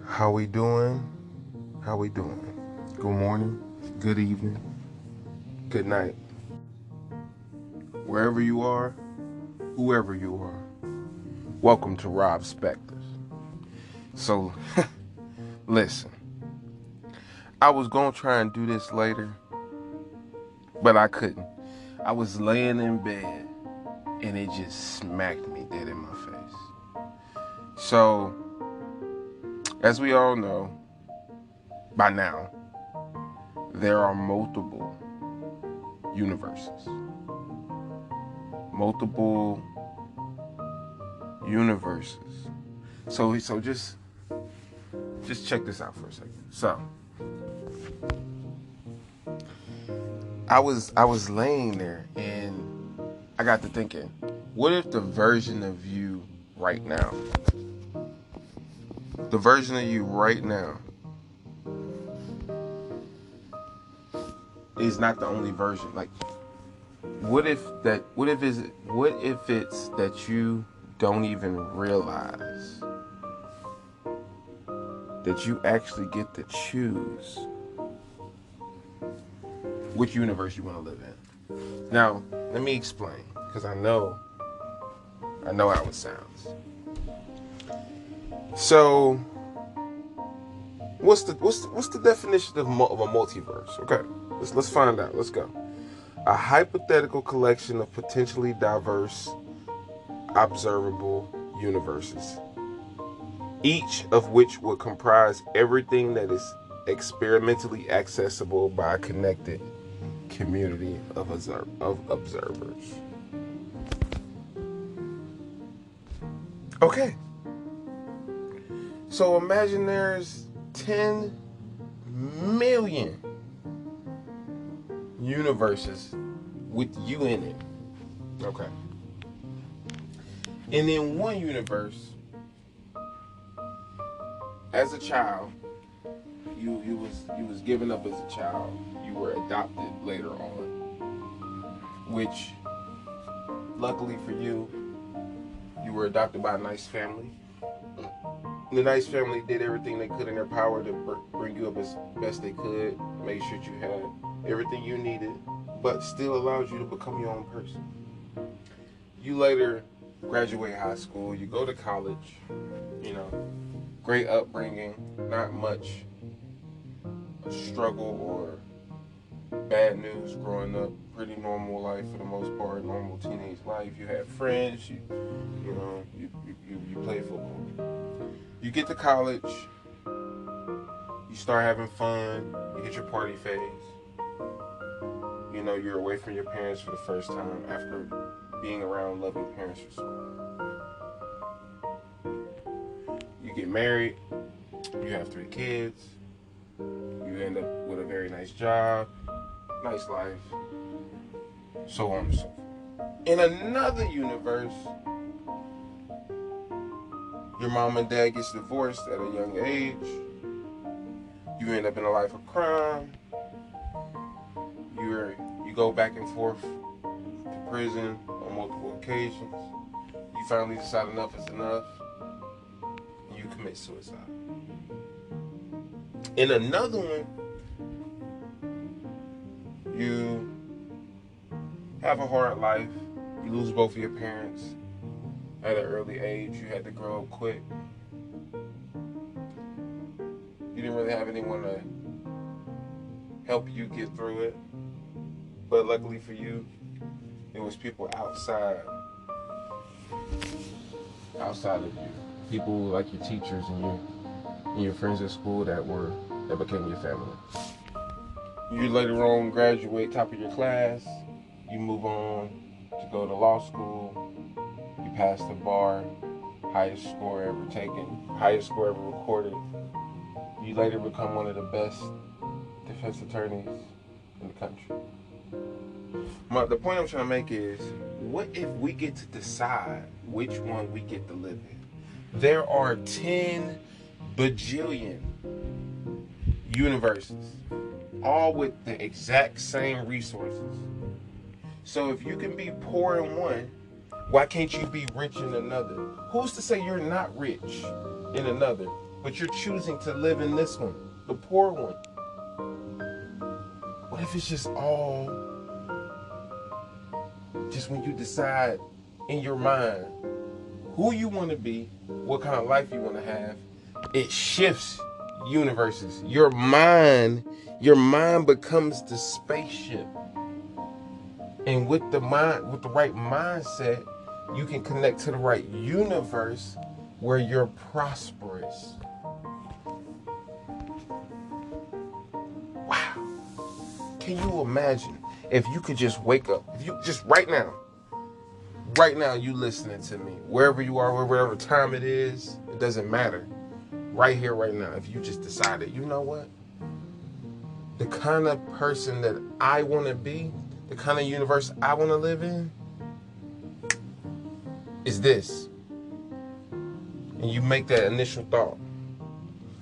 How we doing? How we doing? Good morning, good evening, good night. Wherever you are, whoever you are, welcome to Rob Spectors. So, listen, I was gonna try and do this later, but I couldn't. I was laying in bed and it just smacked me dead in my face. So, as we all know by now, there are multiple universes. Multiple universes. So just check this out for a second. So I was laying there and I got to thinking, what if the version of you right now, the version of you right now is not the only version? Like, what if it's that you don't even realize that you actually get to choose which universe you want to live in? Now, let me explain, because I know how it sounds. So, what's the definition of a multiverse? Okay, let's find out. Let's go. A hypothetical collection of potentially diverse, observable universes, each of which would comprise everything that is experimentally accessible by a connected community of observers. Okay, so imagine there's 10 million universes with you in it. Okay. And in one universe, as a child, you was given up as a child. You were adopted later on, which, luckily for you, you were adopted by a nice family. The nice family did everything they could in their power to bring you up as best they could, make sure you had everything you needed, but still allowed you to become your own person. You later graduate high school, you go to college, great upbringing, not much struggle or bad news growing up, pretty normal life for the most part, normal teenage life. You had friends, you play football. You get to college, you start having fun, you get your party phase. You're away from your parents for the first time after being around loving parents for so long. You get married, you have 3 kids, you end up with a very nice job, nice life, so on and so forth. In another universe, your mom and dad gets divorced at a young age. You end up in a life of crime. You go back and forth to prison on multiple occasions. You finally decide enough is enough. And you commit suicide. In another one, you have a hard life. You lose both of your parents at an early age. You had to grow up quick. You didn't really have anyone to help you get through it. But luckily for you, it was people outside of you. People like your teachers and your friends at school that became your family. You later on graduate top of your class. You move on to go to law school. You pass the bar, highest score ever taken, highest score ever recorded. You later become one of the best defense attorneys in the country. The point I'm trying to make is, what if we get to decide which one we get to live in? There are 10 bajillion universes, all with the exact same resources. So if you can be poor in one, why can't you be rich in another? Who's to say you're not rich in another, but you're choosing to live in this one, the poor one. What if it's just when you decide in your mind who you want to be, what kind of life you want to have, it shifts universes. Your mind becomes the spaceship. And with the right mindset, you can connect to the right universe where you're prosperous. Wow. Can you imagine if you could just wake up, if you just right now you listening to me, wherever you are, whatever time it is, it doesn't matter. Right here, right now, if you just decided, you know what? The kind of person that I want to be, the kind of universe I want to live in, is this. And you make that initial thought.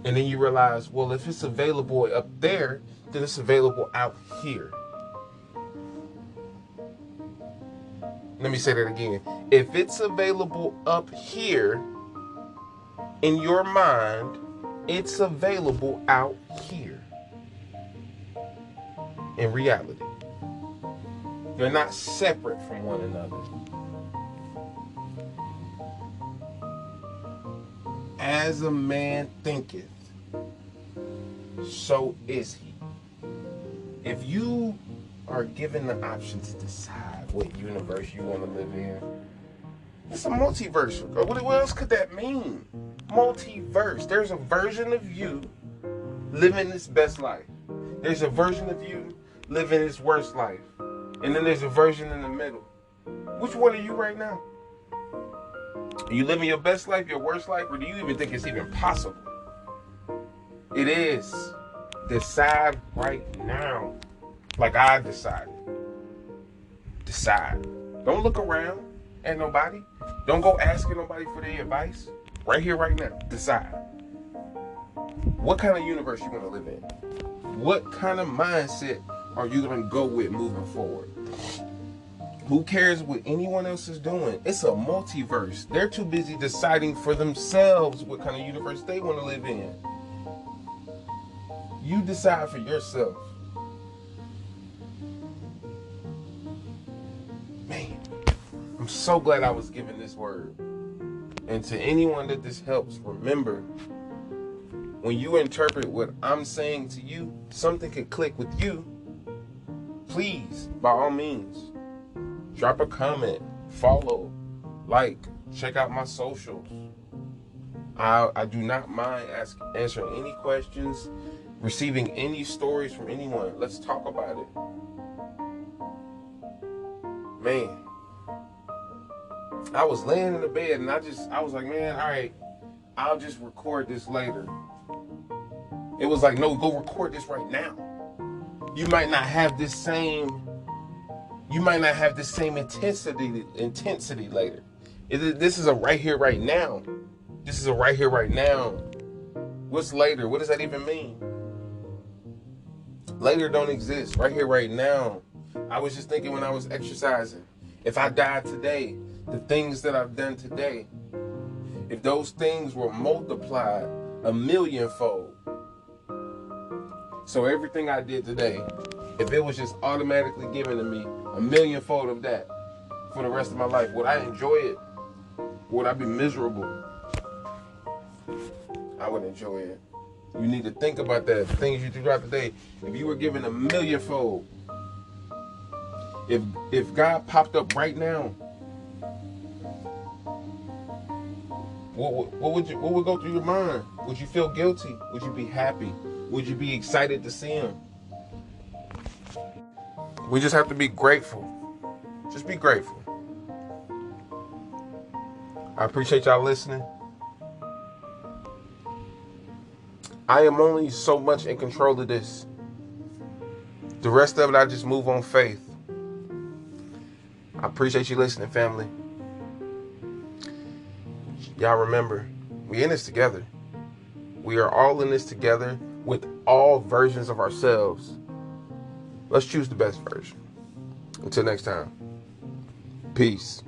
And then you realize, well, if it's available up there, then it's available out here. Let me say that again. If it's available up here in your mind, it's available out here in reality. They're not separate from one another. As a man thinketh, so is he. If you are given the option to decide what universe you want to live in, it's a multiverse. What else could that mean? Multiverse. There's a version of you living this best life. There's a version of you living this worst life. And then there's a version in the middle. Which one are you right now? Are you living your best life, your worst life, or do you even think it's even possible? It is. Decide right now. Like I decided. Decide. Don't look around at nobody. Don't go asking nobody for their advice. Right here, right now. Decide. What kind of universe you want to live in? What kind of mindset are you going to go with moving forward? Who cares what anyone else is doing? It's a multiverse. They're too busy deciding for themselves what kind of universe they want to live in. You decide for yourself. Man, I'm so glad I was given this word. And to anyone that this helps, remember, when you interpret what I'm saying to you, something could click with you. Please, by all means, drop a comment, follow, like, check out my socials. I do not mind answering any questions, receiving any stories from anyone. Let's talk about it. Man, I was laying in the bed and I was like, man, all right, I'll just record this later. It was like, no, go record this right now. You might not have this same intensity later. This is a right here, right now. This is a right here, right now. What's later? What does that even mean? Later don't exist. Right here, right now. I was just thinking when I was exercising, if I died today, the things that I've done today, if those things were multiplied a millionfold. So everything I did today, if it was just automatically given to me a millionfold of that for the rest of my life, would I enjoy it? Would I be miserable? I would enjoy it. You need to think about that. The things you do throughout the day. If you were given a millionfold, if God popped up right now, what would go through your mind? Would you feel guilty? Would you be happy? Would you be excited to see him? We just have to be grateful. Just be grateful. I appreciate y'all listening. I am only so much in control of this. The rest of it, I just move on faith. I appreciate you listening, family. Y'all remember, we in this together. We are all in this together with all versions of ourselves. Let's choose the best version. Until next time, peace.